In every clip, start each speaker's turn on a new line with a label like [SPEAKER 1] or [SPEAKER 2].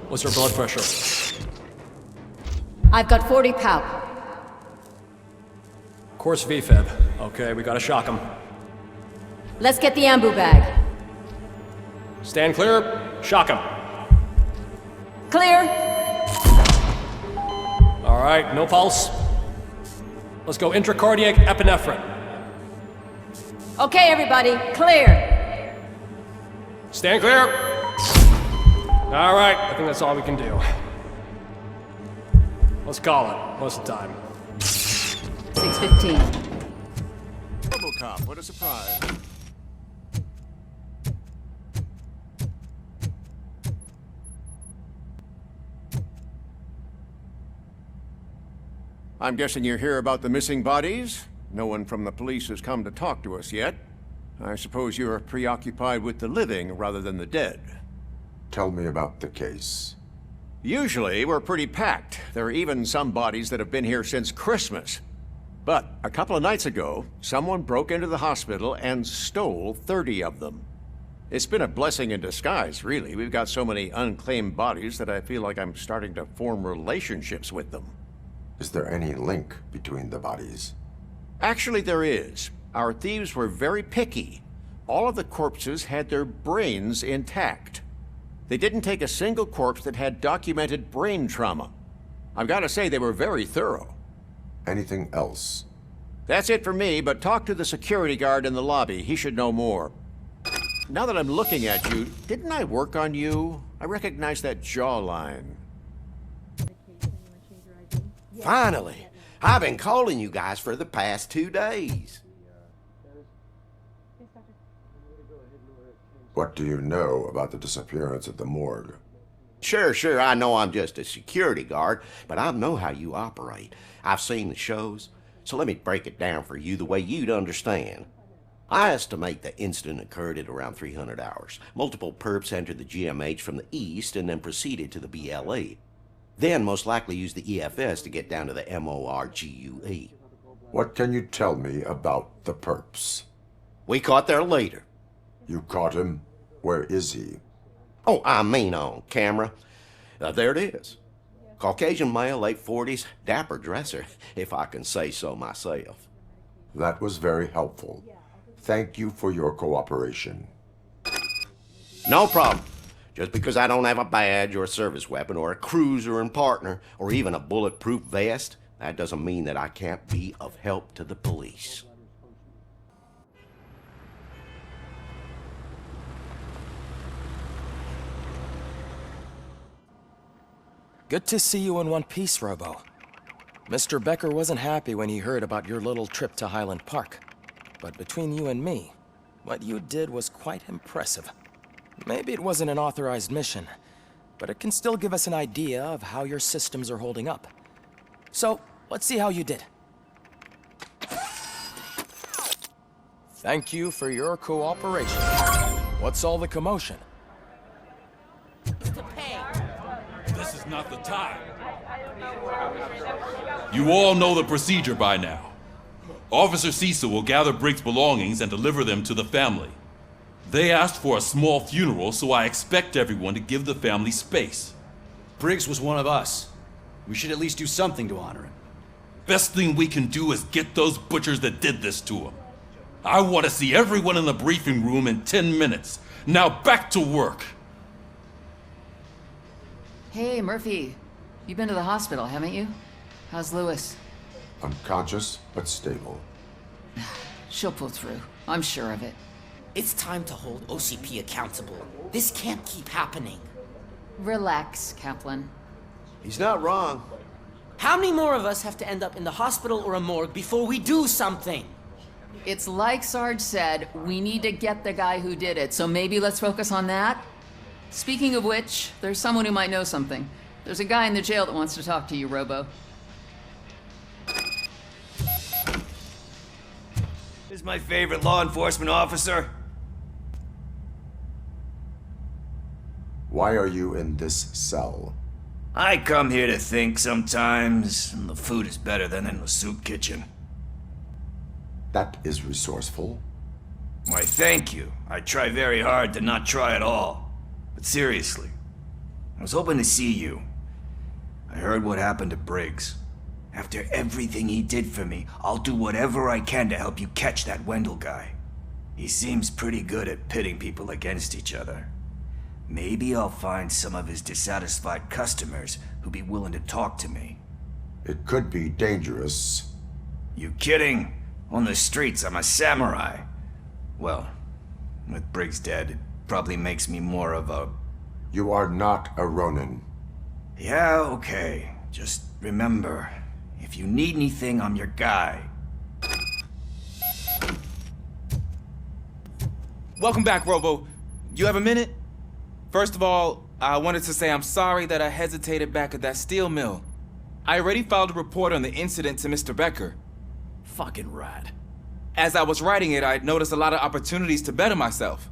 [SPEAKER 1] What's her blood pressure?
[SPEAKER 2] I've got 40 pow.
[SPEAKER 1] Course VFib. Okay, we gotta shock him.
[SPEAKER 2] Let's get the ambu bag.
[SPEAKER 1] Stand clear. Shock him.
[SPEAKER 2] Clear.
[SPEAKER 1] All right, no pulse. Let's go intracardiac epinephrine.
[SPEAKER 2] Okay, everybody, clear.
[SPEAKER 1] Stand clear. All right, I think that's all we can do. Let's call it, most of the time.
[SPEAKER 2] 6:15.
[SPEAKER 3] Robocop, what a surprise. I'm guessing you're here about the missing bodies? No one from the police has come to talk to us yet. I suppose you're preoccupied with the living rather than the dead.
[SPEAKER 4] Tell me about the case.
[SPEAKER 3] Usually, we're pretty packed. There are even some bodies that have been here since Christmas. But a couple of nights ago, someone broke into the hospital and stole 30 of them. It's been a blessing in disguise, really. We've got so many unclaimed bodies that I feel like I'm starting to form relationships with them.
[SPEAKER 4] Is there any link between the bodies?
[SPEAKER 3] Actually, there is. Our thieves were very picky. All of the corpses had their brains intact. They didn't take a single corpse that had documented brain trauma. I've got to say, they were very thorough.
[SPEAKER 4] Anything else?
[SPEAKER 3] That's it for me, but talk to the security guard in the lobby. He should know more. Now that I'm looking at you, didn't I work on you? I recognize that jawline.
[SPEAKER 5] Finally! I've been calling you guys for the past 2 days.
[SPEAKER 4] What do you know about the disappearance at the morgue?
[SPEAKER 5] Sure, I know I'm just a security guard, but I know how you operate. I've seen the shows, so let me break it down for you the way you'd understand. I estimate the incident occurred at around 300 hours. Multiple perps entered the GMH from the east and then proceeded to the BLE. Then most likely used the EFS to get down to the MORGUE.
[SPEAKER 4] What can you tell me about the perps?
[SPEAKER 5] We caught their leader.
[SPEAKER 4] You caught him? Where is he?
[SPEAKER 5] Oh, I mean on camera. There it is. Caucasian male, late 40s, dapper dresser, if I can say so myself.
[SPEAKER 4] That was very helpful. Thank you for your cooperation.
[SPEAKER 5] No problem. Just because I don't have a badge or a service weapon or a cruiser and partner or even a bulletproof vest, that doesn't mean that I can't be of help to the police.
[SPEAKER 6] Good to see you in one piece, Robo. Mr. Becker wasn't happy when he heard about your little trip to Highland Park. But between you and me, what you did was quite impressive. Maybe it wasn't an authorized mission, but it can still give us an idea of how your systems are holding up. So, let's see how you did. Thank you for your cooperation. What's all the commotion?
[SPEAKER 7] This is not the time. You all know the procedure by now. Officer Cecil will gather Briggs' belongings and deliver them to the family. They asked for a small funeral, so I expect everyone to give the family space.
[SPEAKER 8] Briggs was one of us. We should at least do something to honor him.
[SPEAKER 7] Best thing we can do is get those butchers that did this to him. I want to see everyone in the briefing room in 10 minutes. Now back to work.
[SPEAKER 2] Hey, Murphy. You've been to the hospital, haven't you? How's Lewis?
[SPEAKER 4] Unconscious, but stable.
[SPEAKER 2] She'll pull through. I'm sure of it.
[SPEAKER 9] It's time to hold OCP accountable. This can't keep happening.
[SPEAKER 2] Relax, Kaplan.
[SPEAKER 5] He's not wrong.
[SPEAKER 9] How many more of us have to end up in the hospital or a morgue before we do something?
[SPEAKER 2] It's like Sarge said, we need to get the guy who did it, so maybe let's focus on that? Speaking of which, there's someone who might know something. There's a guy in the jail that wants to talk to you, Robo.
[SPEAKER 8] This is my favorite law enforcement officer.
[SPEAKER 4] Why are you in this cell?
[SPEAKER 8] I come here to think sometimes, and the food is better than in the soup kitchen.
[SPEAKER 4] That is resourceful.
[SPEAKER 8] Why, thank you. I try very hard to not try at all. But seriously, I was hoping to see you. I heard what happened to Briggs. After everything he did for me, I'll do whatever I can to help you catch that Wendell guy. He seems pretty good at pitting people against each other. Maybe I'll find some of his dissatisfied customers who'll be willing to talk to me.
[SPEAKER 4] It could be dangerous.
[SPEAKER 8] You kidding? On the streets, I'm a samurai. Well, with Briggs dead, it probably makes me more of a...
[SPEAKER 4] You are not a Ronin.
[SPEAKER 8] Yeah, okay. Just remember, if you need anything, I'm your guy.
[SPEAKER 10] Welcome back, Robo. You have a minute? First of all, I wanted to say I'm sorry that I hesitated back at that steel mill. I already filed a report on the incident to Mr. Becker.
[SPEAKER 1] Fucking rat.
[SPEAKER 10] As I was writing it, I noticed a lot of opportunities to better myself.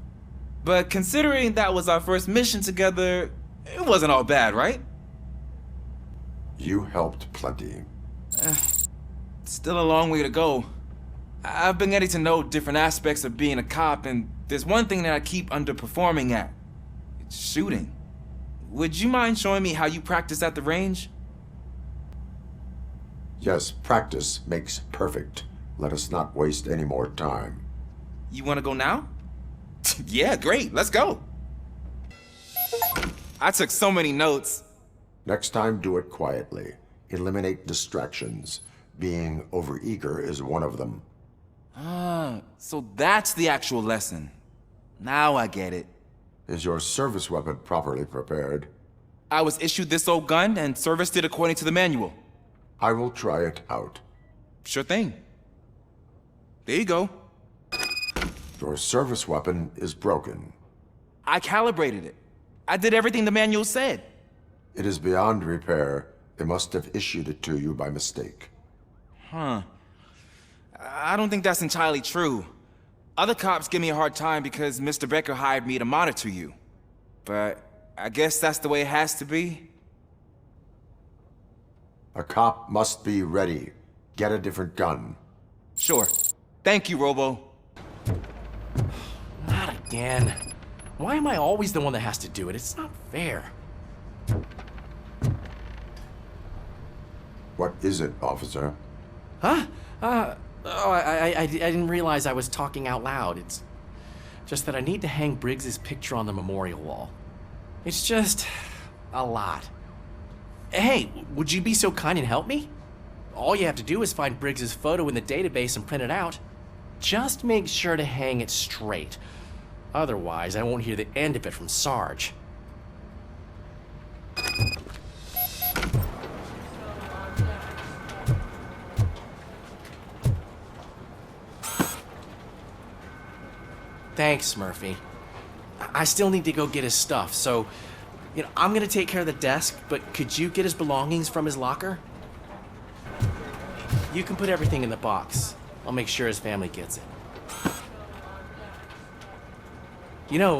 [SPEAKER 10] But considering that was our first mission together, it wasn't all bad, right?
[SPEAKER 4] You helped plenty.
[SPEAKER 10] Still a long way to go. I've been getting to know different aspects of being a cop, and there's one thing that I keep underperforming at. It's shooting. Would you mind showing me how you practice at the range?
[SPEAKER 4] Yes, practice makes perfect. Let us not waste any more time.
[SPEAKER 10] You want to go now? Yeah, great. Let's go. I took so many notes.
[SPEAKER 4] Next time, do it quietly. Eliminate distractions. Being overeager is one of them.
[SPEAKER 10] Ah, so that's the actual lesson. Now I get it.
[SPEAKER 4] Is your service weapon properly prepared?
[SPEAKER 10] I was issued this old gun and serviced it according to the manual.
[SPEAKER 4] I will try it out.
[SPEAKER 10] Sure thing. There you go.
[SPEAKER 4] Your service weapon is broken.
[SPEAKER 10] I calibrated it. I did everything the manual said.
[SPEAKER 4] It is beyond repair. They must have issued it to you by mistake.
[SPEAKER 10] Huh. I don't think that's entirely true. Other cops give me a hard time because Mr. Becker hired me to monitor you. But I guess that's the way it has to be.
[SPEAKER 4] A cop must be ready. Get a different gun.
[SPEAKER 10] Sure. Thank you, Robo.
[SPEAKER 1] Not again. Why am I always the one that has to do it? It's not fair.
[SPEAKER 4] What is it, officer?
[SPEAKER 1] Huh? I didn't realize I was talking out loud. It's just that I need to hang Briggs's picture on the memorial wall. It's just a lot. Hey, would you be so kind and help me? All you have to do is find Briggs's photo in the database and print it out. Just make sure to hang it straight. Otherwise, I won't hear the end of it from Sarge. Thanks, Murphy. I still need to go get his stuff, so, I'm gonna take care of the desk, but could you get his belongings from his locker? You can put everything in the box. I'll make sure his family gets it.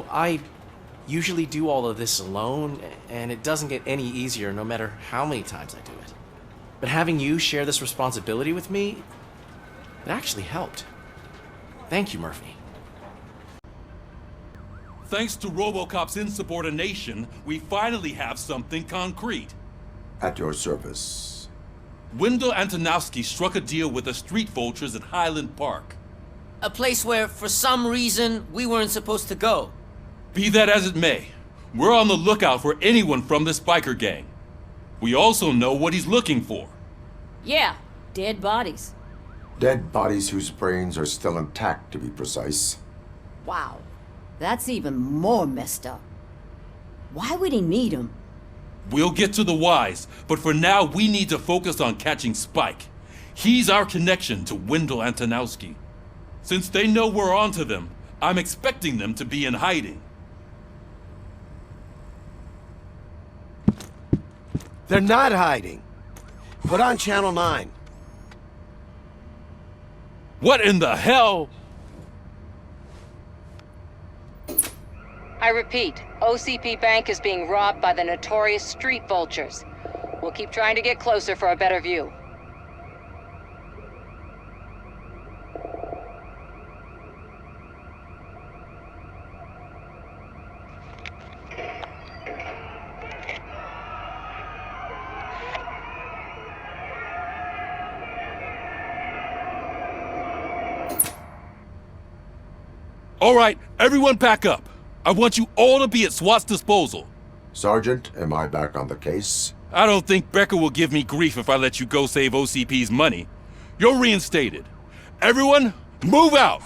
[SPEAKER 1] I usually do all of this alone, and it doesn't get any easier no matter how many times I do it. But having you share this responsibility with me, it actually helped. Thank you, Murphy.
[SPEAKER 7] Thanks to RoboCop's insubordination, we finally have something concrete.
[SPEAKER 4] At your service.
[SPEAKER 7] Wendell Antonowski struck a deal with the street vultures at Highland Park.
[SPEAKER 9] A place where, for some reason, we weren't supposed to go.
[SPEAKER 7] Be that as it may, we're on the lookout for anyone from this biker gang. We also know what he's looking for.
[SPEAKER 11] Yeah, dead bodies.
[SPEAKER 4] Dead bodies whose brains are still intact, to be precise.
[SPEAKER 11] Wow, that's even more messed up. Why would he need them?
[SPEAKER 7] We'll get to the whys, but for now we need to focus on catching Spike. He's our connection to Wendell Antonowski. Since they know we're onto them, I'm expecting them to be in hiding.
[SPEAKER 5] They're not hiding. Put on Channel 9.
[SPEAKER 7] What in the hell?
[SPEAKER 12] I repeat, OCP Bank is being robbed by the notorious street vultures. We'll keep trying to get closer for a better view.
[SPEAKER 7] All right, everyone back up. I want you all to be at SWAT's disposal.
[SPEAKER 4] Sergeant, am I back on the case?
[SPEAKER 7] I don't think Becker will give me grief if I let you go save OCP's money. You're reinstated. Everyone, move out!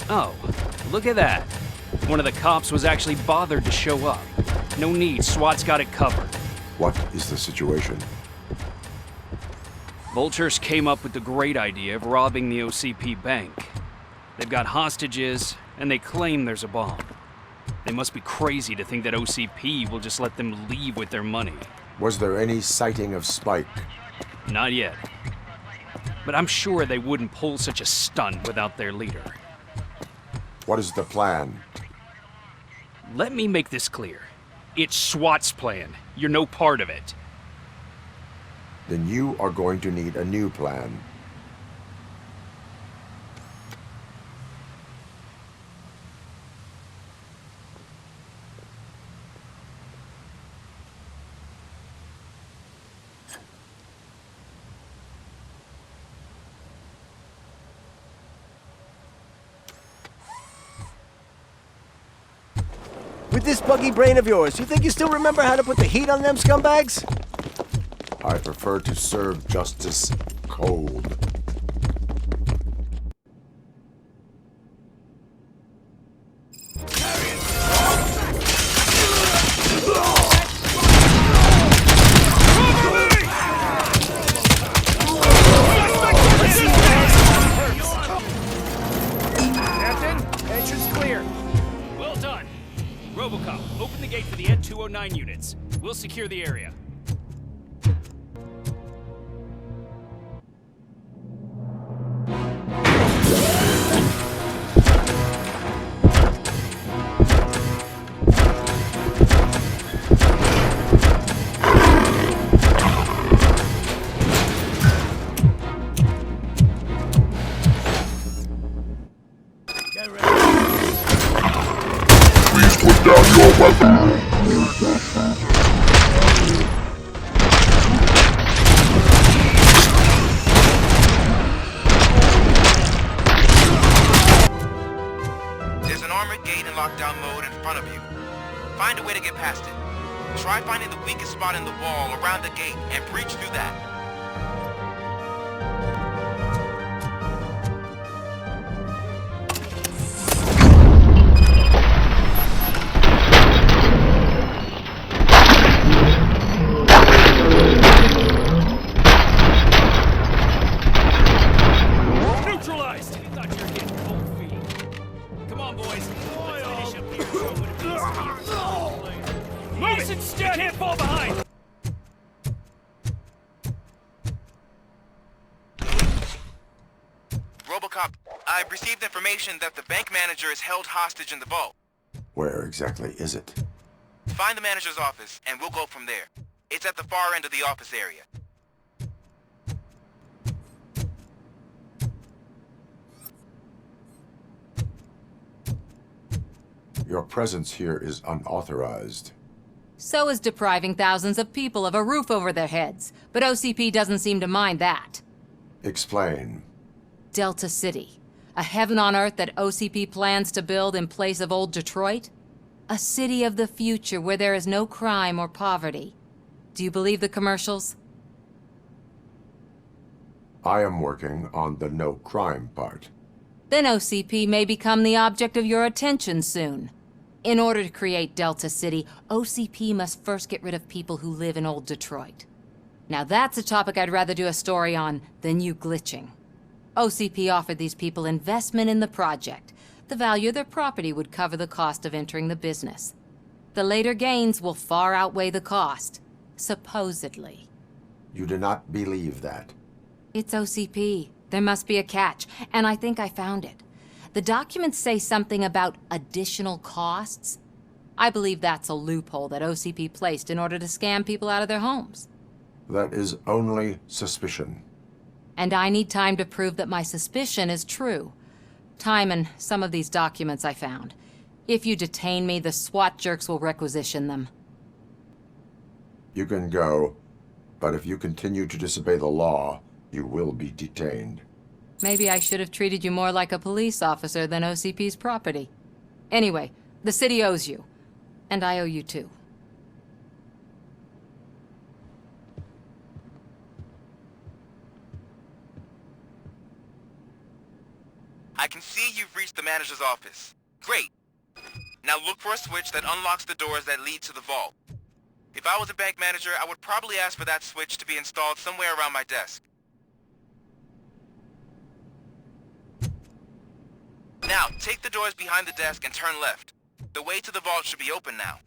[SPEAKER 13] Oh, look at that. One of the cops was actually bothered to show up. No need, SWAT's got it covered.
[SPEAKER 4] What is the situation?
[SPEAKER 13] Vultures came up with the great idea of robbing the OCP bank. They've got hostages, and they claim there's a bomb. They must be crazy to think that OCP will just let them leave with their money.
[SPEAKER 4] Was there any sighting of Spike?
[SPEAKER 13] Not yet. But I'm sure they wouldn't pull such a stunt without their leader.
[SPEAKER 4] What is the plan?
[SPEAKER 13] Let me make this clear. It's SWAT's plan. You're no part of it.
[SPEAKER 4] Then you are going to need a new plan.
[SPEAKER 14] With this buggy brain of yours, you think you still remember how to put the heat on them scumbags?
[SPEAKER 4] I prefer to serve justice cold.
[SPEAKER 13] Captain, entrance clear. Well done. Robocop, open the gate for the Ed 209 units. We'll secure the area.
[SPEAKER 15] Please put down your weapon.
[SPEAKER 16] There's an armored gate in lockdown mode in front of you. Find a way to get past it. Try finding the weakest spot in the wall around the gate and breach through that.
[SPEAKER 13] Neutralized! Thought you were getting cold feet. Come on, boys. Let's finish up here. Show what it means to be a team player. Move it! You can't fall behind!
[SPEAKER 16] Robocop, I've received information that the bank manager is held hostage in the vault.
[SPEAKER 4] Where exactly is it?
[SPEAKER 16] Find the manager's office, and we'll go from there. It's at the far end of the office area.
[SPEAKER 4] Your presence here is unauthorized.
[SPEAKER 12] So is depriving thousands of people of a roof over their heads, but OCP doesn't seem to mind that.
[SPEAKER 4] Explain.
[SPEAKER 12] Delta City, a heaven on earth that OCP plans to build in place of old Detroit? A city of the future where there is no crime or poverty. Do you believe the commercials?
[SPEAKER 4] I am working on the no crime part.
[SPEAKER 12] Then OCP may become the object of your attention soon. In order to create Delta City, OCP must first get rid of people who live in old Detroit. Now that's a topic I'd rather do a story on than you glitching. OCP offered these people investment in the project. The value of their property would cover the cost of entering the business. The later gains will far outweigh the cost, supposedly.
[SPEAKER 4] You do not believe that?
[SPEAKER 12] It's OCP. There must be a catch, and I think I found it. The documents say something about additional costs. I believe that's a loophole that OCP placed in order to scam people out of their homes.
[SPEAKER 4] That is only suspicion.
[SPEAKER 12] And I need time to prove that my suspicion is true. Time and some of these documents I found. If you detain me, the SWAT jerks will requisition them.
[SPEAKER 4] You can go, but if you continue to disobey the law, you will be detained.
[SPEAKER 12] Maybe I should have treated you more like a police officer than OCP's property. Anyway, the city owes you. And I owe you too.
[SPEAKER 16] I can see you've reached the manager's office. Great. Now look for a switch that unlocks the doors that lead to the vault. If I was a bank manager, I would probably ask for that switch to be installed somewhere around my desk. Now, take the doors behind the desk and turn left. The way to the vault should be open now.